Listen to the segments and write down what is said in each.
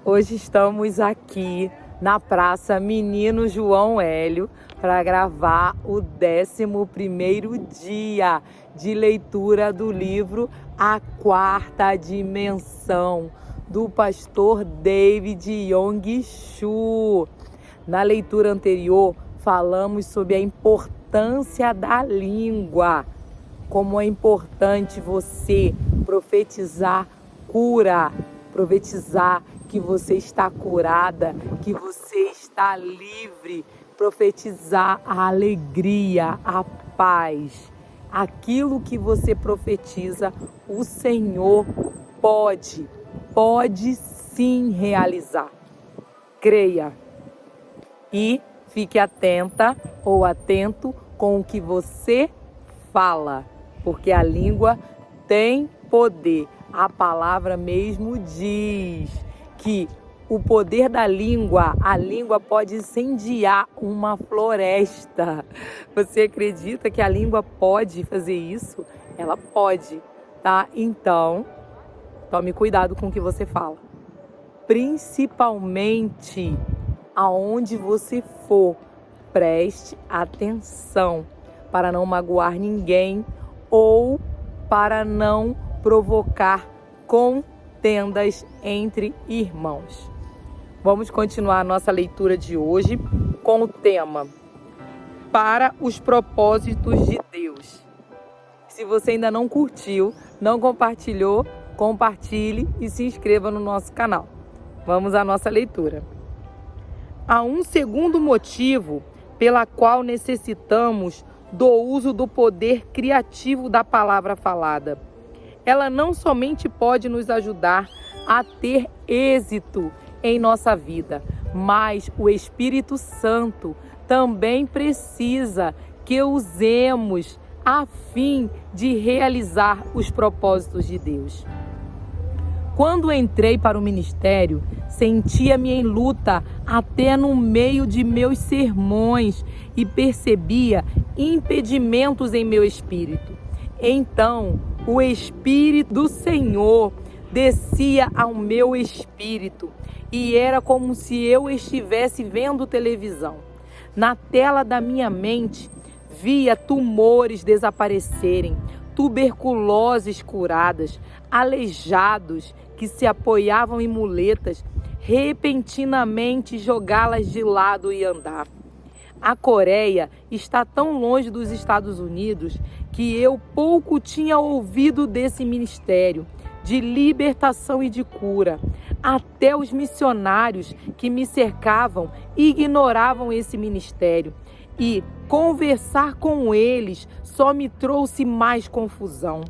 Hoje estamos aqui na Praça Menino João Hélio para gravar o 11º dia de leitura do livro A Quarta Dimensão, do pastor David Yong-Shu. Na leitura anterior, falamos sobre a importância da língua, como é importante você profetizar cura, profetizar que você está curada, que você está livre, profetizar a alegria, a paz. Aquilo que você profetiza, o Senhor pode sim realizar. Creia e fique atenta ou atento com o que você fala, porque a língua tem poder. A palavra mesmo diz que o poder da língua, a língua pode incendiar uma floresta. Você acredita que a língua pode fazer isso? Ela pode, tá? Então, tome cuidado com o que você fala. Principalmente aonde você for, preste atenção para não magoar ninguém ou para não provocar contendas entre irmãos. Vamos continuar a nossa leitura de hoje com o tema Para os propósitos de Deus. Se você ainda não curtiu, não compartilhou, compartilhe e se inscreva no nosso canal. Vamos à nossa leitura. Há um segundo motivo pela qual necessitamos do uso do poder criativo da palavra falada. Ela não somente pode nos ajudar a ter êxito em nossa vida, mas o Espírito Santo também precisa que usemos a fim de realizar os propósitos de Deus. Quando entrei para o ministério, sentia-me em luta até no meio de meus sermões e percebia impedimentos em meu espírito. Então, o Espírito do Senhor descia ao meu espírito e era como se eu estivesse vendo televisão. Na tela da minha mente, via tumores desaparecerem, tuberculoses curadas, aleijados que se apoiavam em muletas, repentinamente jogá-las de lado e andar. A Coreia está tão longe dos Estados Unidos que eu pouco tinha ouvido desse ministério de libertação e de cura. Até os missionários que me cercavam ignoravam esse ministério e conversar com eles só me trouxe mais confusão.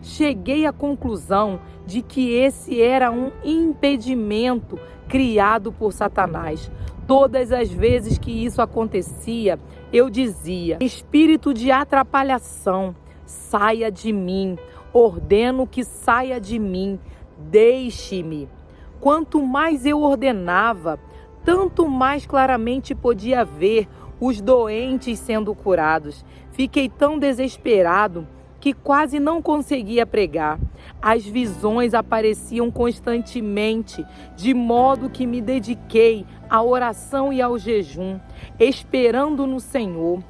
Cheguei à conclusão de que esse era um impedimento criado por Satanás. Todas as vezes que isso acontecia, eu dizia: espírito de atrapalhação, saia de mim, ordeno que saia de mim, deixe-me. Quanto mais eu ordenava, tanto mais claramente podia ver os doentes sendo curados. Fiquei tão desesperado que quase não conseguia pregar. As visões apareciam constantemente, de modo que me dediquei à oração e ao jejum, esperando no Senhor.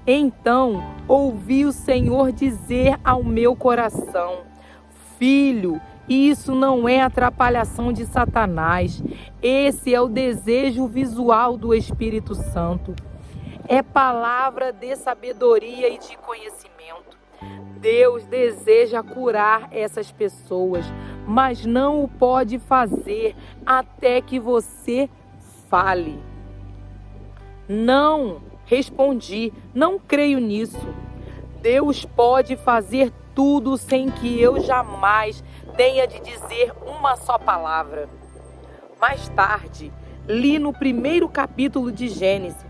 Então, ouvi o Senhor dizer ao meu coração: filho, isso não é atrapalhação de Satanás. Esse é o desejo visual do Espírito Santo. É palavra de sabedoria e de conhecimento. Deus deseja curar essas pessoas, mas não o pode fazer até que você fale. Não, respondi, não creio nisso. Deus pode fazer tudo sem que eu jamais tenha de dizer uma só palavra. Mais tarde, li no 1º capítulo de Gênesis.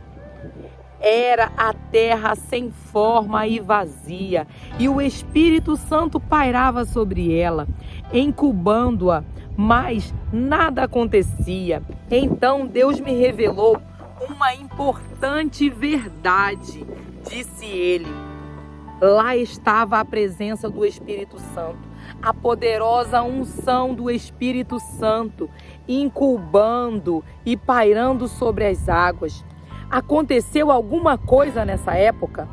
Era a terra sem forma e vazia, e o Espírito Santo pairava sobre ela, incubando-a, mas nada acontecia. Então Deus me revelou uma importante verdade, disse ele. Lá estava a presença do Espírito Santo, a poderosa unção do Espírito Santo, incubando e pairando sobre as águas. Aconteceu alguma coisa nessa época?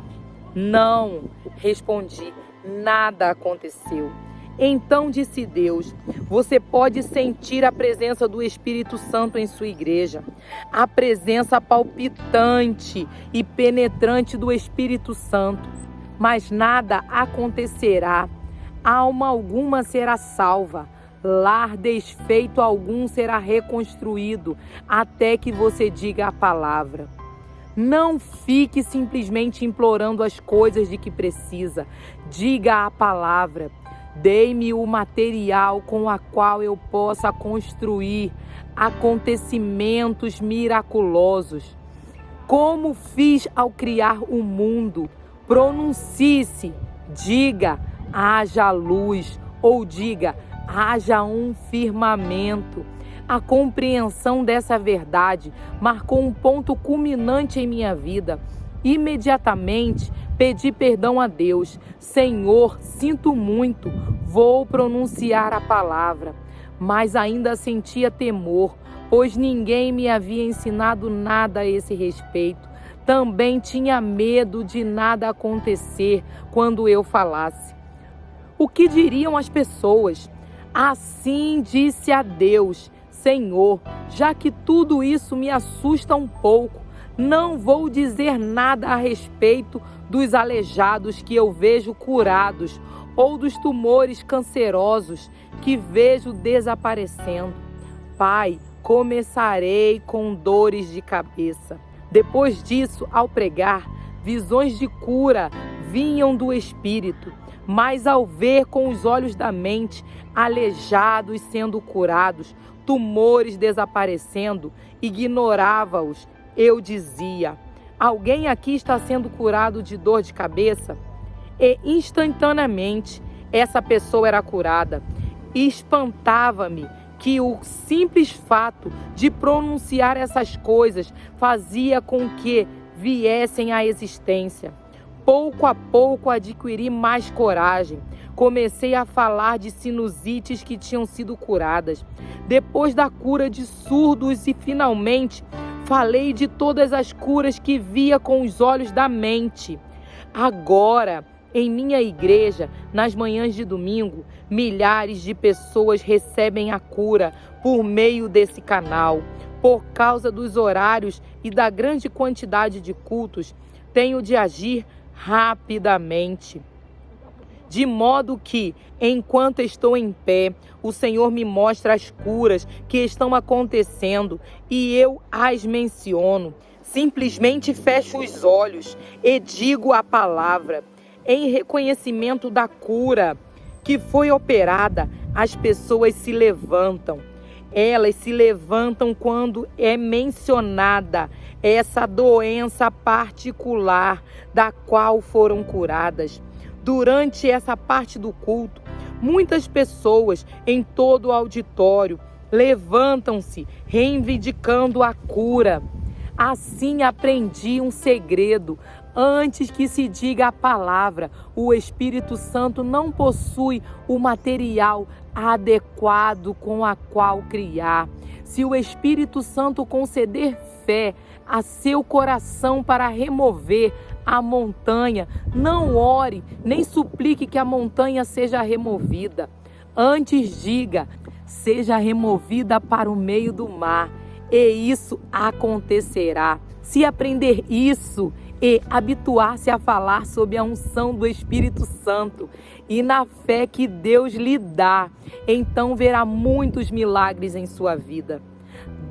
Não, respondi, nada aconteceu. Então disse Deus: você pode sentir a presença do Espírito Santo em sua igreja, a presença palpitante e penetrante do Espírito Santo, mas nada acontecerá, alma alguma será salva, lar desfeito algum será reconstruído, até que você diga a palavra. Não fique simplesmente implorando as coisas de que precisa, diga a palavra. Dei-me o material com a qual eu possa construir acontecimentos miraculosos. Como fiz ao criar o mundo, pronuncie-se, diga, haja luz, ou diga, haja um firmamento. A compreensão dessa verdade marcou um ponto culminante em minha vida. Imediatamente pedi perdão a Deus. Senhor, sinto muito, vou pronunciar a palavra. Mas ainda sentia temor, pois ninguém me havia ensinado nada a esse respeito. Também tinha medo de nada acontecer quando eu falasse. O que diriam as pessoas? Assim disse a Deus: Senhor, já que tudo isso me assusta um pouco, não vou dizer nada a respeito dos aleijados que eu vejo curados ou dos tumores cancerosos que vejo desaparecendo. Pai, começarei com dores de cabeça. Depois disso, ao pregar, visões de cura vinham do Espírito, mas ao ver com os olhos da mente aleijados sendo curados, tumores desaparecendo, ignorava-os. Eu dizia: alguém aqui está sendo curado de dor de cabeça? E instantaneamente essa pessoa era curada. Espantava-me que o simples fato de pronunciar essas coisas fazia com que viessem à existência. Pouco a pouco adquiri mais coragem. Comecei a falar de sinusites que tinham sido curadas. Depois da cura de surdos e finalmente falei de todas as curas que via com os olhos da mente. Agora, em minha igreja, nas manhãs de domingo, milhares de pessoas recebem a cura por meio desse canal. Por causa dos horários e da grande quantidade de cultos, tenho de agir rapidamente. De modo que, enquanto estou em pé, o Senhor me mostra as curas que estão acontecendo e eu as menciono. Simplesmente fecho os olhos e digo a palavra. Em reconhecimento da cura que foi operada, as pessoas se levantam. Elas se levantam quando é mencionada essa doença particular da qual foram curadas. Durante essa parte do culto, muitas pessoas em todo o auditório levantam-se, reivindicando a cura. Assim aprendi um segredo. Antes que se diga a palavra, o Espírito Santo não possui o material adequado com a qual criar. Se o Espírito Santo conceder fé a seu coração para remover a montanha, não ore, nem suplique que a montanha seja removida. Antes diga, seja removida para o meio do mar, e isso acontecerá. Se aprender isso e habituar-se a falar sob a unção do Espírito Santo e na fé que Deus lhe dá, então verá muitos milagres em sua vida.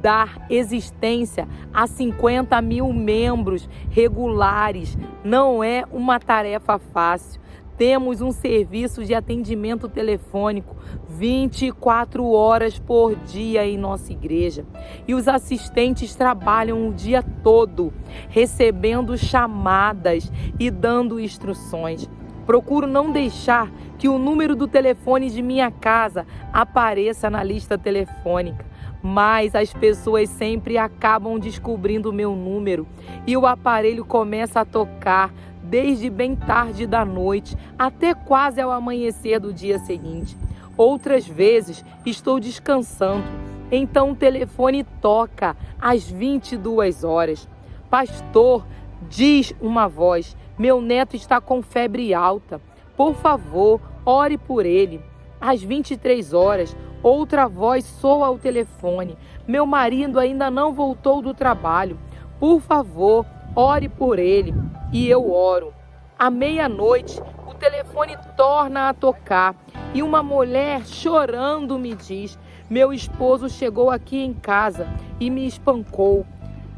Dar existência a 50 mil membros regulares não é uma tarefa fácil. Temos um serviço de atendimento telefônico 24 horas por dia em nossa igreja. E os assistentes trabalham o dia todo, recebendo chamadas e dando instruções. Procuro não deixar que o número do telefone de minha casa apareça na lista telefônica. mas as pessoas sempre acabam descobrindo o meu número e o aparelho começa a tocar desde bem tarde da noite até quase ao amanhecer do dia seguinte. Outras vezes estou descansando, então o telefone toca às 22 horas. Pastor, diz uma voz, meu neto está com febre alta. Por favor, ore por ele. Às 23 horas, outra voz soa ao telefone. Meu marido ainda não voltou do trabalho. Por favor, ore por ele. E eu oro. À meia-noite, o telefone torna a tocar e uma mulher chorando me diz: meu esposo chegou aqui em casa e me espancou.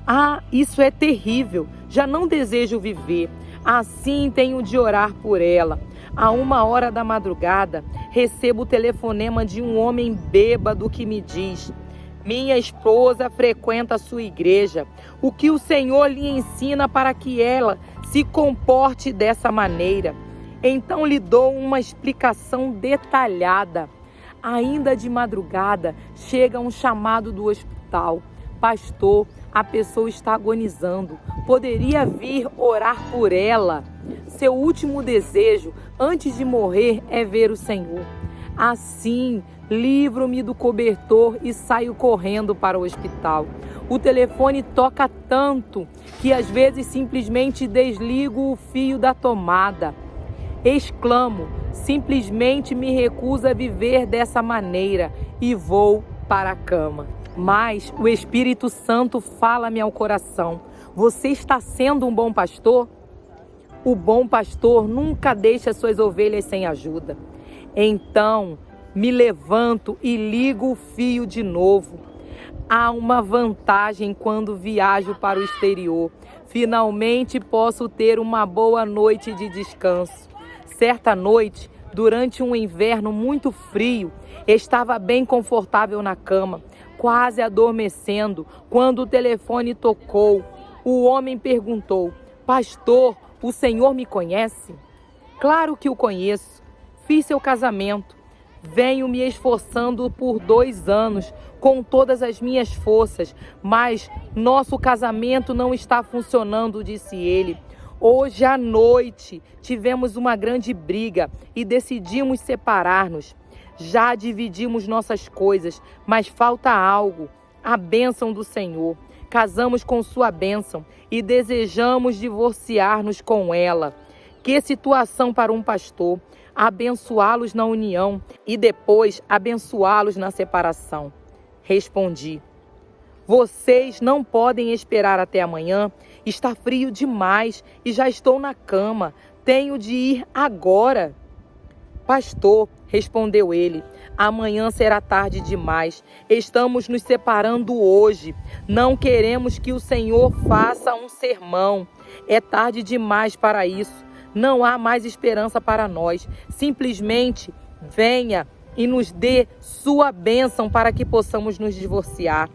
Ah, isso é terrível. Já não desejo viver. Assim tenho de orar por ela. À 1h da madrugada, recebo o telefonema de um homem bêbado que me diz: minha esposa frequenta a sua igreja. O que o Senhor lhe ensina para que ela se comporte dessa maneira? Então lhe dou uma explicação detalhada. Ainda de madrugada, chega um chamado do hospital. Pastor, a pessoa está agonizando. Poderia vir orar por ela? Seu último desejo, antes de morrer, é ver o Senhor. Assim, livro-me do cobertor e saio correndo para o hospital. O telefone toca tanto que às vezes simplesmente desligo o fio da tomada. Exclamo, simplesmente me recuso a viver dessa maneira e vou para a cama. Mas o Espírito Santo fala-me ao coração: você está sendo um bom pastor? O bom pastor nunca deixa suas ovelhas sem ajuda. Então, me levanto e ligo o fio de novo. Há uma vantagem quando viajo para o exterior. Finalmente posso ter uma boa noite de descanso. Certa noite, durante um inverno muito frio, estava bem confortável na cama, quase adormecendo, quando o telefone tocou. O homem perguntou: pastor, o senhor me conhece? Claro que o conheço. Fiz seu casamento. Venho me esforçando por 2 anos com todas as minhas forças, mas nosso casamento não está funcionando, disse ele. Hoje à noite tivemos uma grande briga e decidimos separar-nos. Já dividimos nossas coisas, mas falta algo: a bênção do Senhor. Casamos com sua bênção e desejamos divorciar-nos com ela. Que situação para um pastor! Abençoá-los na união e depois abençoá-los na separação. Respondi: vocês não podem esperar até amanhã. Está frio demais e já estou na cama. Tenho de ir agora. Pastor, respondeu ele, amanhã será tarde demais. Estamos nos separando hoje. Não queremos que o Senhor faça um sermão. É tarde demais para isso. Não há mais esperança para nós. Simplesmente venha e nos dê sua bênção para que possamos nos divorciar.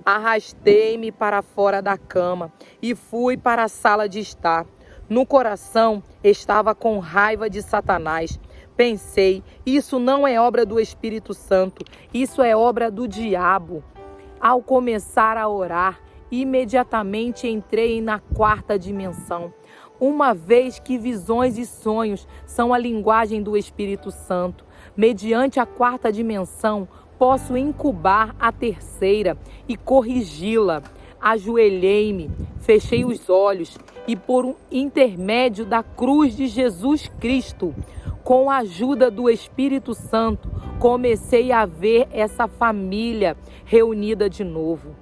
Arrastei-me para fora da cama e fui para a sala de estar. No coração estava com raiva de Satanás. Pensei, isso não é obra do Espírito Santo, isso é obra do diabo. Ao começar a orar, imediatamente entrei na 4ª dimensão. Uma vez que visões e sonhos são a linguagem do Espírito Santo, mediante a 4ª dimensão, posso incubar a 3ª e corrigi-la. Ajoelhei-me, fechei os olhos e, por um intermédio da cruz de Jesus Cristo, com a ajuda do Espírito Santo, comecei a ver essa família reunida de novo.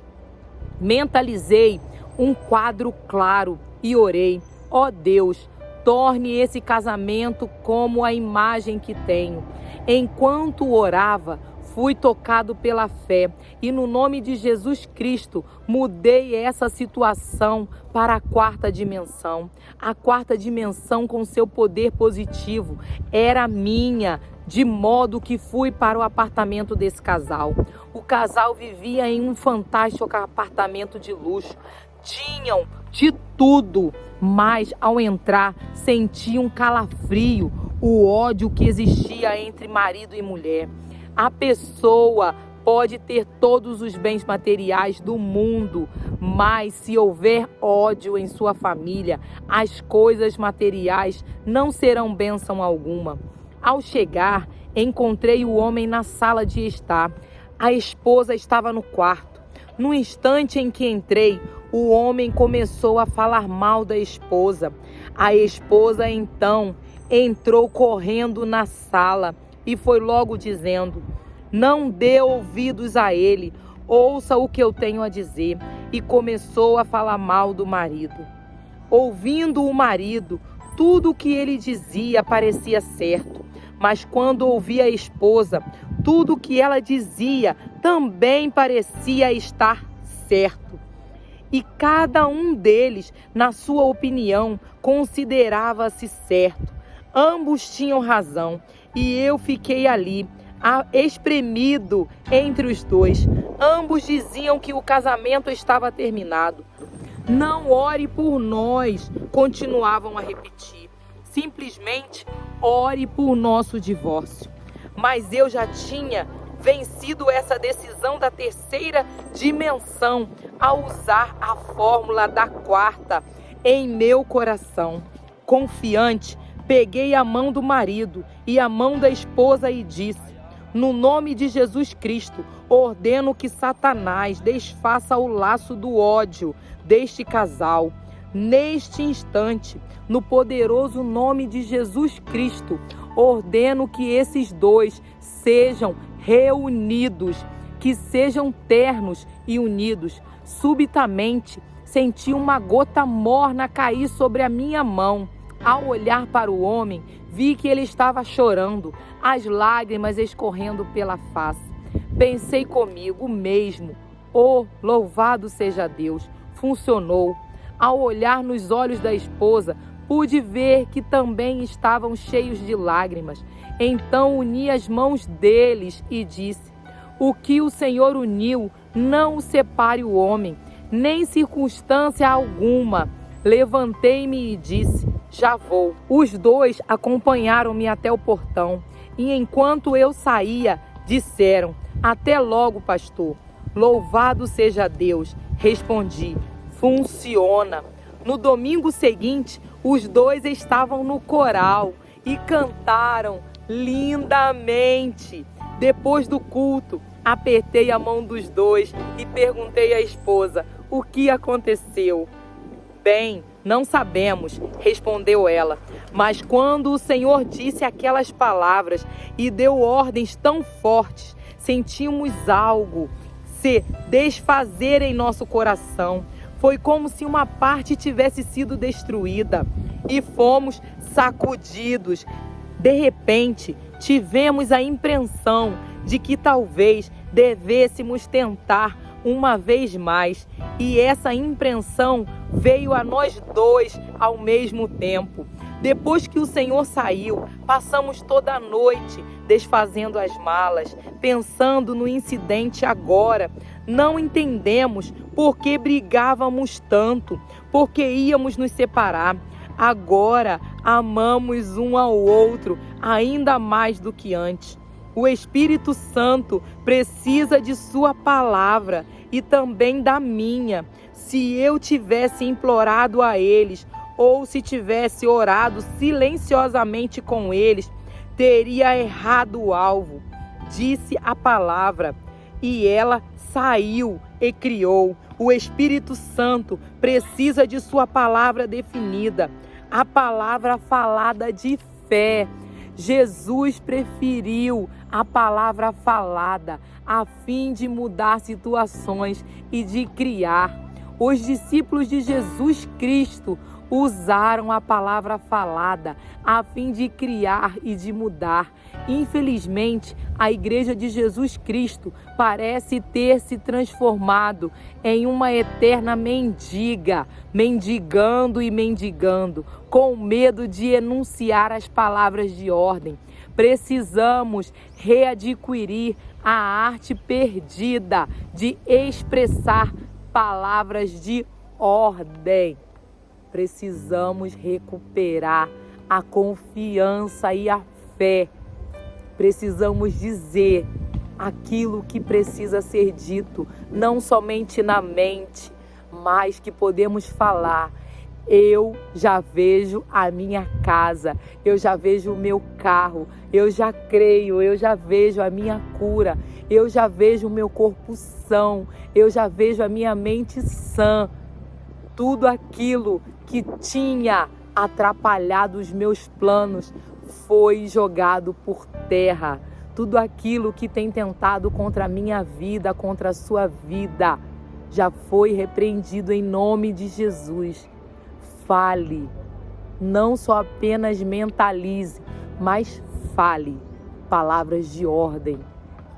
Mentalizei um quadro claro e orei: ó Deus, torne esse casamento como a imagem que tenho. Enquanto orava, fui tocado pela fé e no nome de Jesus Cristo mudei essa situação para a 4ª dimensão. A 4ª dimensão, com seu poder positivo, era minha, de modo que fui para o apartamento desse casal. O casal vivia em um fantástico apartamento de luxo. Tinham de tudo, mas ao entrar senti um calafrio, o ódio que existia entre marido e mulher. A pessoa pode ter todos os bens materiais do mundo, mas se houver ódio em sua família, as coisas materiais não serão bênção alguma. Ao chegar, encontrei o homem na sala de estar. A esposa estava no quarto. No instante em que entrei, o homem começou a falar mal da esposa. A esposa, então, entrou correndo na sala e foi logo dizendo: não dê ouvidos a ele, ouça o que eu tenho a dizer. E começou a falar mal do marido. Ouvindo o marido, tudo o que ele dizia parecia certo. Mas quando ouvia a esposa, tudo o que ela dizia também parecia estar certo. E cada um deles, na sua opinião, considerava-se certo. Ambos tinham razão e eu fiquei ali, espremido entre os dois. Ambos diziam que o casamento estava terminado. Não ore por nós, continuavam a repetir. Simplesmente ore por nosso divórcio. Mas eu já tinha vencido essa decisão da terceira dimensão ao usar a fórmula da quarta em meu coração. Confiante, peguei a mão do marido e a mão da esposa e disse: no nome de Jesus Cristo, ordeno que Satanás desfaça o laço do ódio deste casal. Neste instante, no poderoso nome de Jesus Cristo, ordeno que esses dois sejam reunidos, que sejam ternos e unidos. Subitamente, senti uma gota morna cair sobre a minha mão. Ao olhar para o homem, vi que ele estava chorando, as lágrimas escorrendo pela face. Pensei comigo mesmo: oh, louvado seja Deus! Funcionou. Ao olhar nos olhos da esposa, pude ver que também estavam cheios de lágrimas. Então uni as mãos deles e disse: o que o Senhor uniu, não o separe o homem, nem circunstância alguma. Levantei-me e disse: já vou. Os dois acompanharam-me até o portão e enquanto eu saía, disseram: até logo, pastor. Louvado seja Deus. Respondi: funciona. No domingo seguinte, os dois estavam no coral e cantaram lindamente. Depois do culto, apertei a mão dos dois e perguntei à esposa: o que aconteceu? Bem, não sabemos, respondeu ela, mas quando o Senhor disse aquelas palavras e deu ordens tão fortes, sentimos algo se desfazer em nosso coração. Foi como se uma parte tivesse sido destruída e fomos sacudidos. De repente, tivemos a impressão de que talvez devêssemos tentar uma vez mais. E essa impressão veio a nós dois ao mesmo tempo. Depois que o Senhor saiu, passamos toda a noite desfazendo as malas, pensando no incidente agora. Não entendemos por que brigávamos tanto, por que íamos nos separar. Agora amamos um ao outro ainda mais do que antes. O Espírito Santo precisa de sua palavra e também da minha. Se eu tivesse implorado a eles, ou se tivesse orado silenciosamente com eles, teria errado o alvo. Disse a palavra e ela saiu e criou. O Espírito Santo precisa de sua palavra definida, a palavra falada de fé. Jesus preferiu a palavra falada a fim de mudar situações e de criar. Os discípulos de Jesus Cristo usaram a palavra falada a fim de criar e de mudar. Infelizmente, a Igreja de Jesus Cristo parece ter se transformado em uma eterna mendiga, mendigando e mendigando, com medo de enunciar as palavras de ordem. Precisamos readquirir a arte perdida de expressar palavras de ordem. Precisamos recuperar a confiança e a fé. Precisamos dizer: aquilo que precisa ser dito, não somente na mente, mas que podemos falar. Eu já vejo a minha casa, eu já vejo o meu carro, eu já creio, eu já vejo a minha cura, eu já vejo o meu corpo são, eu já vejo a minha mente sã. Tudo aquilo que tinha atrapalhado os meus planos foi jogado por terra. Tudo aquilo que tem tentado contra a minha vida, contra a sua vida, já foi repreendido em nome de Jesus. Fale, não só apenas mentalize, mas fale palavras de ordem.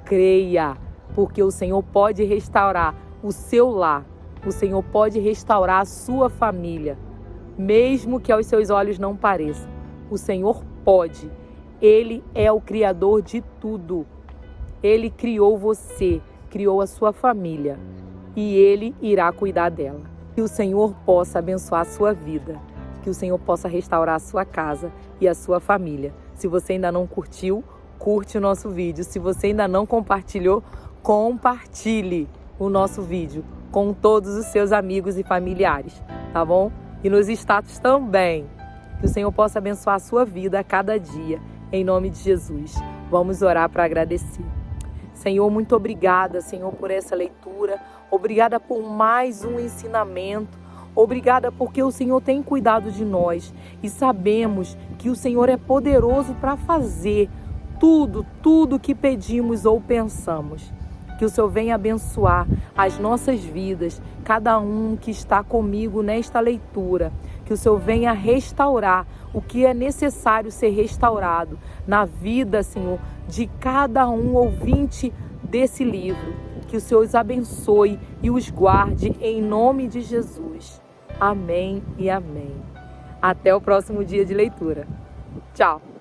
Creia, porque o Senhor pode restaurar o seu lar, o Senhor pode restaurar a sua família, mesmo que aos seus olhos não pareça. O Senhor pode. Ele é o Criador de tudo. Ele criou você, criou a sua família e Ele irá cuidar dela. Que o Senhor possa abençoar a sua vida, que o Senhor possa restaurar a sua casa e a sua família. Se você ainda não curtiu, curte o nosso vídeo. Se você ainda não compartilhou, compartilhe o nosso vídeo com todos os seus amigos e familiares, tá bom? E nos status também. Que o Senhor possa abençoar a sua vida a cada dia, em nome de Jesus. Vamos orar para agradecer. Senhor, muito obrigada, Senhor, por essa leitura. Obrigada por mais um ensinamento. Obrigada porque o Senhor tem cuidado de nós e sabemos que o Senhor é poderoso para fazer tudo que pedimos ou pensamos. Que o Senhor venha abençoar as nossas vidas, cada um que está comigo nesta leitura. Que o Senhor venha restaurar o que é necessário ser restaurado na vida, Senhor, de cada um ouvinte desse livro. Que o Senhor os abençoe e os guarde em nome de Jesus. Amém e amém. Até o próximo dia de leitura. Tchau!